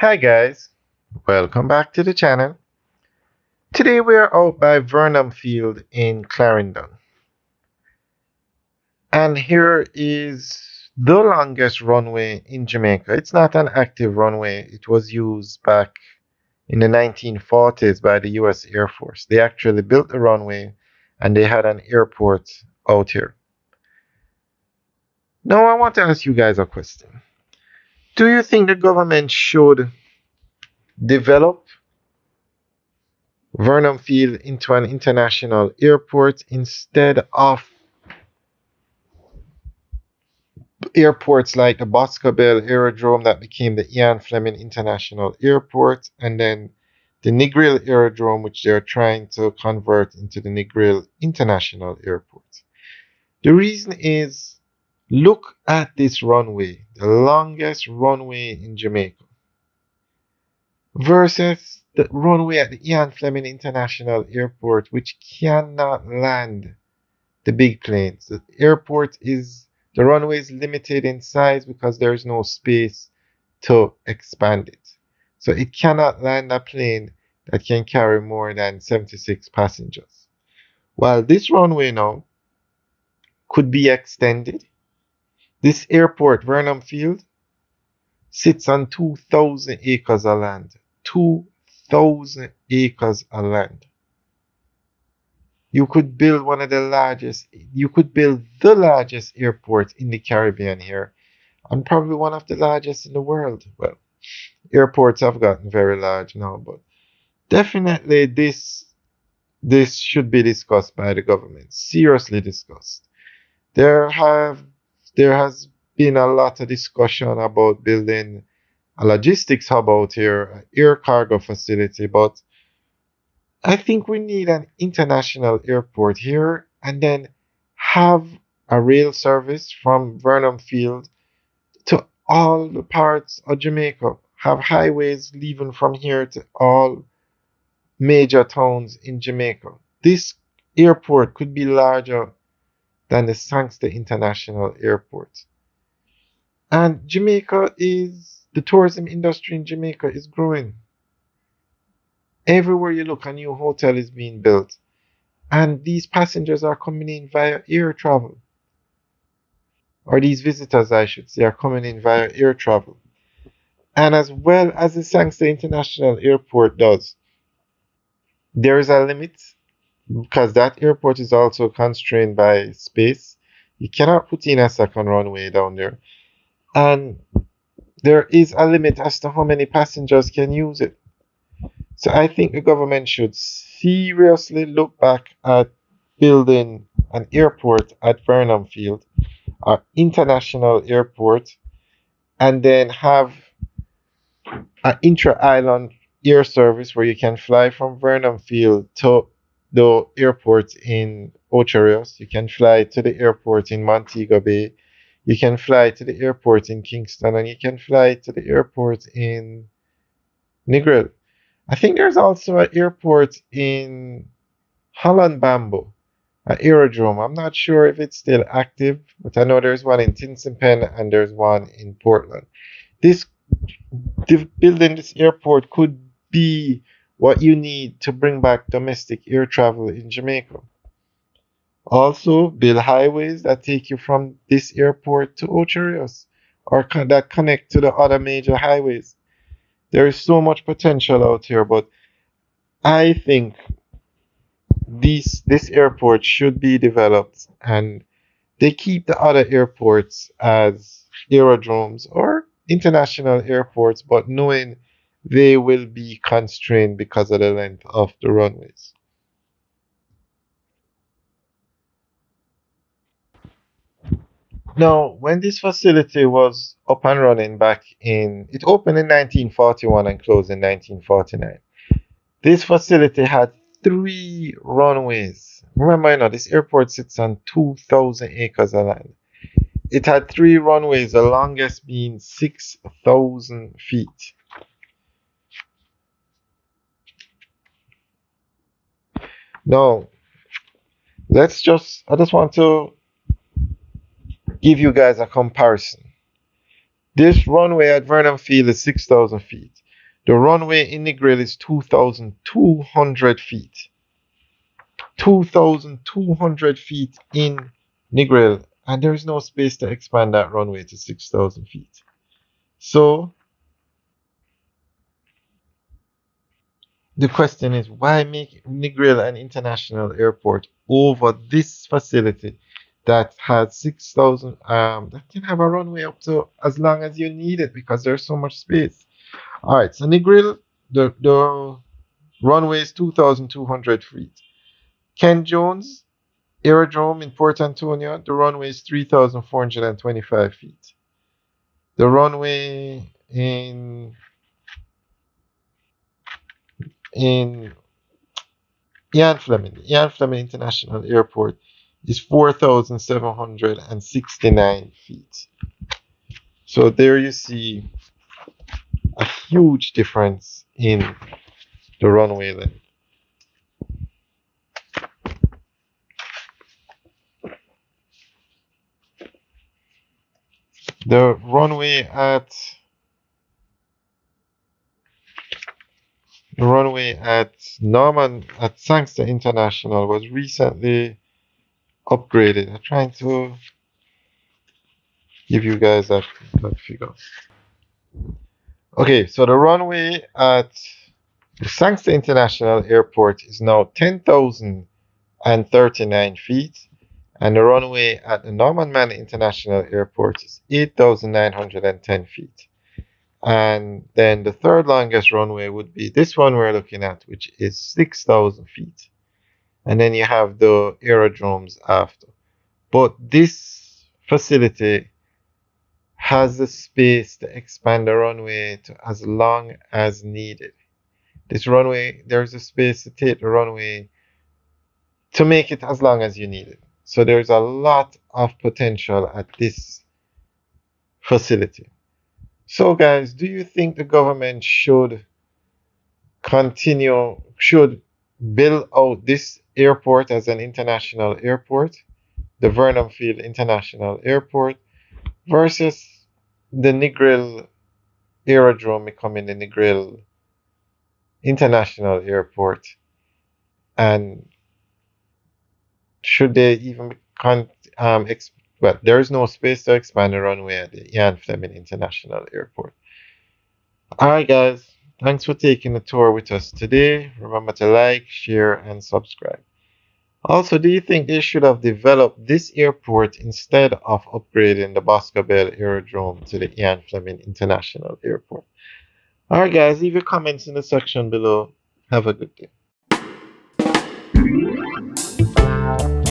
Hi guys, welcome back to the channel. Today we are out by Vernamfield in Clarendon. And here is the longest runway in Jamaica. It's not an active runway. It was used back in the 1940s by the US Air Force. They actually built the runway and they had an airport out here. Now I want to ask you guys a question. Do you think the government should develop Vernamfield into an international airport instead of airports like the Boscobel Aerodrome that became the Ian Fleming International Airport, and then the Negril Aerodrome, which they're trying to convert into the Negril International Airport? The reason is look at this runway, the longest runway in Jamaica, versus the runway at the Ian Fleming International Airport, which cannot land the big planes. The runway is limited in size because there is no space to expand it. So it cannot land a plane that can carry more than 76 passengers. While this runway now could be extended, this airport, Vernamfield, sits on 2,000 acres of land. 2,000 acres of land. You could build the largest airport in the Caribbean here, and probably one of the largest in the world. Well, airports have gotten very large now, but definitely this should be discussed by the government, seriously discussed. There have there has been a lot of discussion about building a logistics hub out here, an air cargo facility, but I think we need an international airport here and then have a rail service from Vernamfield to all the parts of Jamaica. Have highways leaving from here to all major towns in Jamaica. This airport could be larger than the Sangster International Airport. And the tourism industry in Jamaica is growing. Everywhere you look, a new hotel is being built. And these passengers are coming in via air travel. Or these visitors, I should say, are coming in via air travel. And as well as the Sangster International Airport does, there is a limit because that airport is also constrained by space. You cannot put in a second runway down there. And there is a limit as to how many passengers can use it. So I think the government should seriously look back at building an airport at Vernamfield, an international airport, and then have an intra-island air service where you can fly from Vernamfield to the airport in Ocho Rios. You can fly to the airport in Montego Bay. You can fly to the airport in Kingston, and you can fly to the airport in Negril. I think there's also an airport in Holland Bamboo, an aerodrome. I'm not sure if it's still active, but I know there's one in Tinsenpen and there's one in Portland. This Building this airport could be what you need to bring back domestic air travel in Jamaica. Also, build highways that take you from this airport to Ocho Rios or that connect to the other major highways. There is so much potential out here, but I think this airport should be developed and they keep the other airports as aerodromes or international airports, but knowing they will be constrained because of the length of the runways. Now, when this facility was up and running it opened in 1941 and closed in 1949. This facility had three runways. Remember, this airport sits on 2,000 acres of land. It had three runways, the longest being 6,000 feet. Now, I just want to give you guys a comparison. This runway at Vernamfield is 6,000 feet. The runway in Negril is 2,200 feet. 2,200 feet in Negril, and there is no space to expand that runway to 6,000 feet. So the question is, why make Negril an international airport over this facility that has 6,000, that can have a runway up to as long as you need it because there's so much space. All right, so Negril, the runway is 2,200 feet. Ken Jones Aerodrome in Port Antonio, the runway is 3,425 feet. The runway in Ian Fleming International Airport is 4,769 feet. So there you see a huge difference in the runway length. The runway at Norman at Sangster International was recently upgraded. I'm trying to give you guys that figure. Okay, so the runway at the Sangster International Airport is now 10,039 feet, and the runway at the Norman Manor International Airport is 8,910 feet. And then the third longest runway would be this one we're looking at, which is 6,000 feet. And then you have the aerodromes after. But this facility has the space to expand the runway to as long as needed. This runway, there's a space to take the runway to make it as long as you need it. So there's a lot of potential at this facility. So guys, do you think the government should build out this airport as an international airport, the Vernamfield International Airport, versus the Negril Aerodrome becoming the Negril International Airport? And should they even there is no space to expand the runway at the Ian Fleming International Airport. Alright guys, thanks for taking the tour with us today. Remember to like, share, and subscribe. Also, do you think they should have developed this airport instead of upgrading the Boscobel Aerodrome to the Ian Fleming International Airport? Alright guys, leave your comments in the section below. Have a good day.